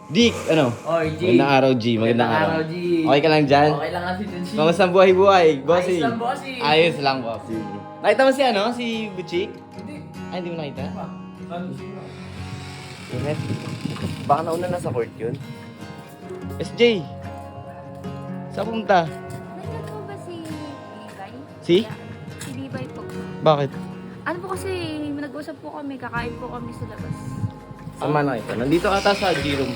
Dick, ano? Oy, G. Magandang araw, G. Magandang araw. G. Okay ka lang dyan? Okay lang kasi dun, G. Kamusta ang buhay-buhay, bossing? Ayos lang, bossing. Ayos lang, bossing. Nakita mo si ano? Si Butchik? Hindi. Ay, hindi mo nakita? Ano siya? Ingat. Baka nauna na sa court yun. SJ! Saan pumunta? Nandiyan po ba si Bibay? Si? Si Bibay po. Bakit? Ano po kasi, nag-usap po kami, kakain po kami sa labas. Sama na kita. Nandito ata sa G-room.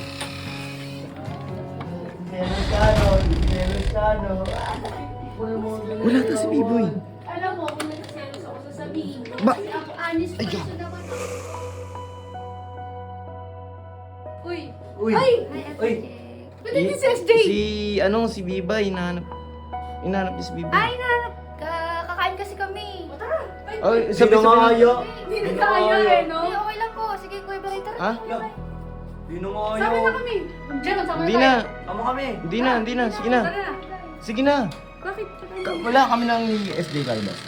Wala ta si B-Boy. Alam mo, kung nagsiselos ako sasabihin ko, Ba- kasi ako honest Ay, person naman ako. Uy! Uy. Ay! Hi, Ate Uy. Jack. Ba't hindi si SJ? Si Bibay, hinahanap niya si Bibay. Ay, kakain kasi kami. O tara! Ay, Ay, Sabi sabi-sabi nga na. kayo. hindi na kaya eh, no? Hindi, okay lang po. Sige, Kuya Beray, tara. Ha? Di na nga Sama kayo. na kami! Diyan, sama Hindi tayo. na. Tama kami. Hindi na. Sige na. Tara na! Sige na. Bakit? Wala kami ng SJ Calvas.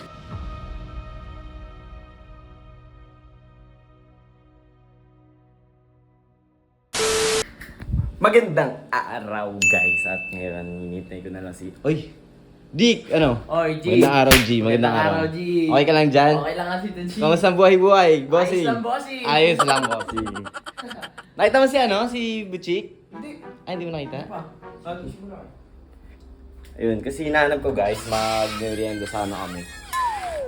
Magandang araw, guys. At ngayon, hinintay ko na lang si... Oy! Dick, ano? Oy, G. Magandang araw, G. Magandang araw. G. Okay ka lang dyan? Okay lang kasi dun, G. Kamusta ang buhay-buhay, bossing? Ayos lang, bossing. Ayos lang, bossing. Nakita mo si ano? Si Butchik? Hindi. Ay, hindi mo nakita? Ano siya? Ayun, kasi hinahanap ko, guys, mag-merienda sana kami.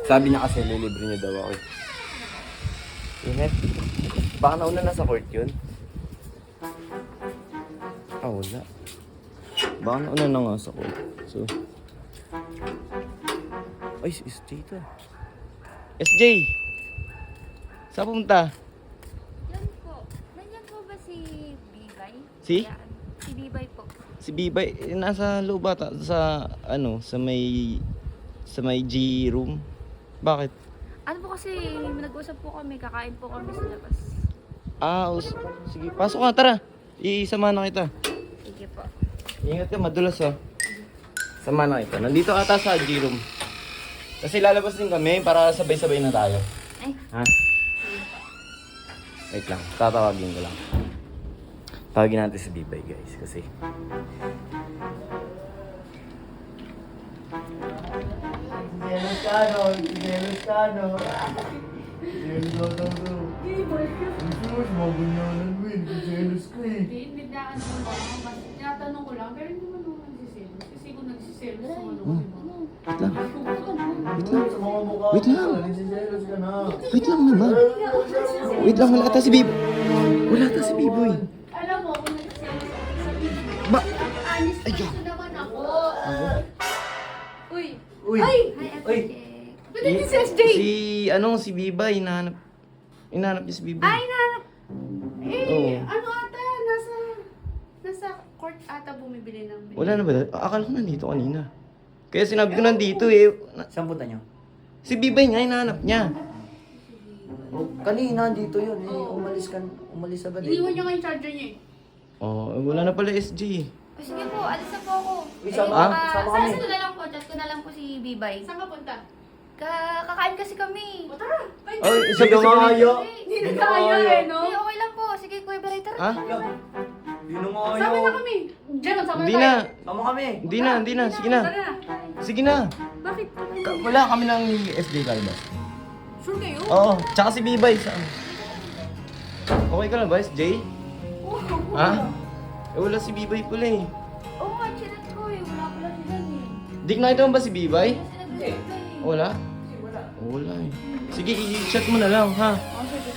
Sabi niya kasi lilibre niya daw ako. Ingat. Baka nauna na sa court yun. Ah, wala. Baka nauna na nga sa court. So... Ay, si SJ to. SJ! Saan pumunta? Yan po. Nandiyan po ba si Bibay? Si? Yan. Si Bibay po. Si Bibay, nasa loob ata sa ano, sa may G room. Bakit? Ano po kasi, nag-usap po kami, kakain po kami sa labas. Ah, sige, pasok ka, tara. Isama na kita. Sige po. Ingat ka, madulas ha. Sama na kita. Nandito ata sa G room. Kasi lalabas din kami para sabay-sabay na tayo. Ay, Ha? Wait lang, tatawagin ko lang. Tawagin natin si Bibay, guys, kasi... Hindi na ano mo. Mas tinatanong ko lang, pero hindi mo naman nagsiselos. Kasi kung nagsiselos, ano Wait lang. Wait lang. Wait lang naman. Wait lang, wala ata si Bibay. Wala ata si Biboy. Alam mo, kung nagsiselos ako sasabihin ko, Ba? kasi ako honest Ay, person naman ako. Uy! Uy. Ay! hi, Ate Uy. Jack. Ba't hindi si SJ? Si Bibay, hinahanap niya si Bibay. Ay, nahanap. Oo. Ano ata, nasa court ata bumibili ng beer. Wala na ba? Akala ko nandito kanina. Kaya sinabi ko nandito eh. Saan punta niyo? Si Bibay nga, hinahanap niya. Oh, kanina dito yun. Umalis agad Iniwan niya nga yung charger niya eh. Oh, wala na pala SG. O sige po, alis na po ako. Uy, sama- sama kami. Chat ko na lang po, chat ko na lang po si Bibay. Saan ka punta? Kakain kasi kami. O tara! Ay, Ay, Sabi nga kayo. hindi na kaya eh, no? Hindi, okay lang po. Sige, Kuya Beray, tara. Ha? Di na nga Sama kayo. na kami. Diyan, sama Hindi tayo. na. Tama kami. Hindi na. Sige na. Tara na. Sige na. Bakit? Wala kami ng SJ Calvas. Sure kayo? Oo, tsaka si Bibay. Okay ka lang ba, SJ? Oo. Ha? Eh, wala si Bibay pala eh. Oo nga, chinat ko eh. Wala pala sila eh. Dik nakita mo ba si Bibay? Kasi nag-reply eh. Wala? Wala. Wala eh. Sige, i-chat mo na lang, ha? Oh, sige.